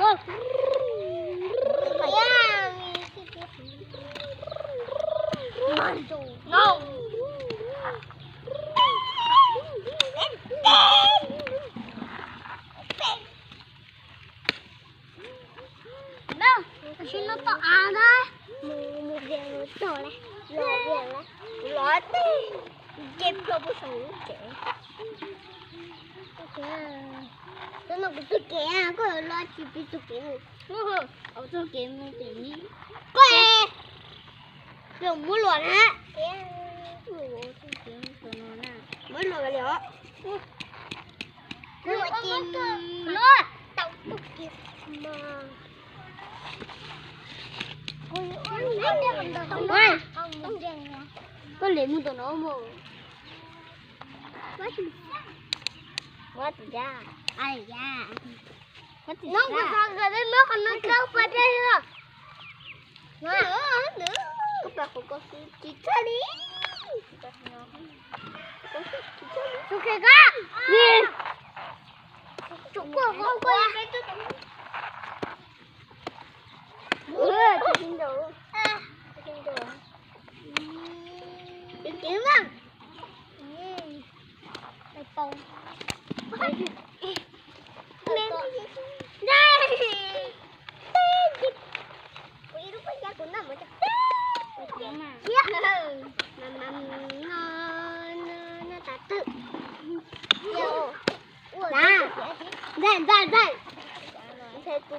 No. Đâu, xin nó to à đây. Một viên nó to này, lọ tí, chém cho bố sầu trẻ. Tôi nó cũng kẻ, có lo chỉ biết tôi kẻ. Ở tôi kẻ một tí. Quê, đừng muốn lọt hả? Mới lọt rồi đó. Lọt chim, lọt tao tốt kịp mà. Có lấy một tờ nó mà. What ya? Ai ya? Nó có sao gần đến nước còn nó đâu phải đây nữa. Nữa. Các bạn có chỉ chơi đi. Chụp cái cá. Đi. Chụp qua không qua. Chụp đồ. Chụp mà. Đây bông. Đây. Thế tụi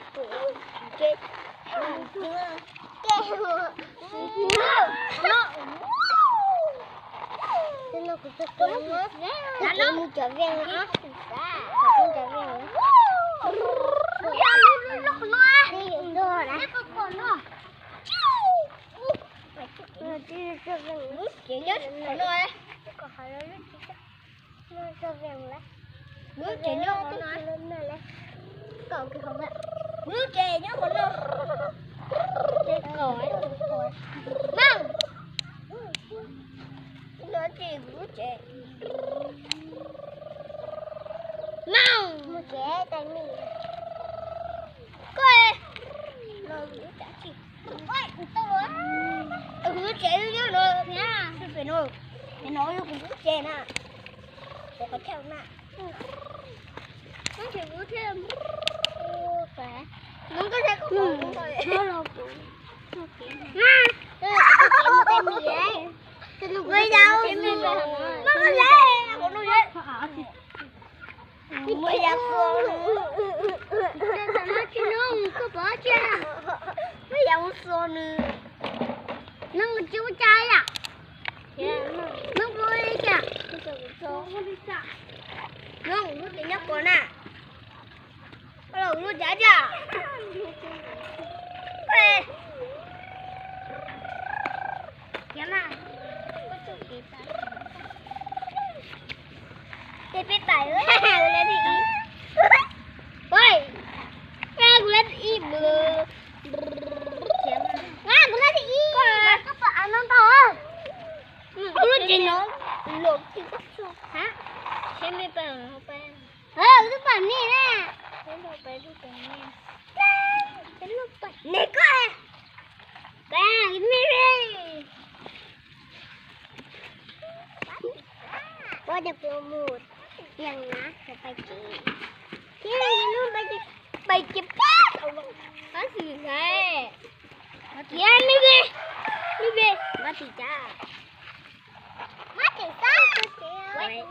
chết. Nó cũng rất cứng á. Nó cũng trở về nữa. Nó trở về nữa. Đi những đồ đã. Chị nhất nó ơi. Nó trở về nữa. Nước chị nhất nó nói. Còn cái không ạ. Nước chị nhất nó nói. Đây còi. Măng. Nó chỉ nước chị. Măng. Một trẻ tay mình. Coi. Nó nước đã chị. Ôi, tôi nói. Nước trẻ nó nữa nha. Tôi phải nói. Phải nói với nước trẻ nè. Để có theo nè. Nó chỉ có thêm. Phải. Nó có thể có cũng thôi. Nó đâu cũng. Tên gì đấy? Người đâu? Nó có lẽ của nó vậy. Mới ra con. Nó chỉ nó có bỏ chưa? Mới ra một số nữa. Nó chưa trai à? Nó vô đi kìa. Nó cũng có nhóc con à? Nó cũng có trả chưa? Ê! Dạ mà. Cái biết bài ơi. Lên đi. Ôi. Nghe lên đi bờ. Nghe lên đi. Có bạn nó to. Nó chỉ nó lột thì có sao? Hả? Xem đi bạn không bạn. Cái bạn này nè. Cái lúc bạn lúc bạn nè. Cái lúc bạn. Nè coi. Ba, give me ray. Có được một yang ná là bài chị. Thế này nó bài chị bát. Có gì thế? Chị ăn đi về. Đi về. Má chị cha. Má chị sao? Quay.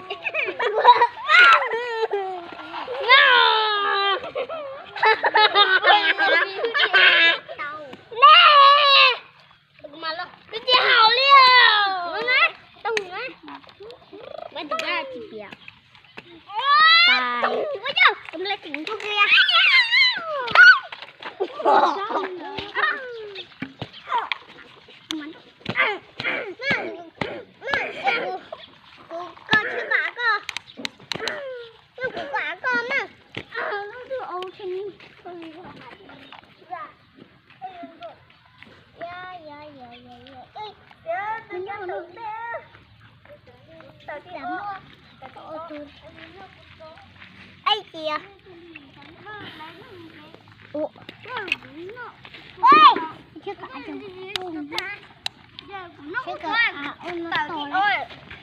Mà lo, cái chị hào liêu. Nó nói, tông nói. Bắt được ra chị bịa. Tông quá chứ, tông lại chỉnh thuốc kia. Con chưa quả cơ. Nó cũng quả con mà. Nó đưa ô trên. Ai kìa. Ủa. ôi chưa cả chồng chưa cả ôn nó to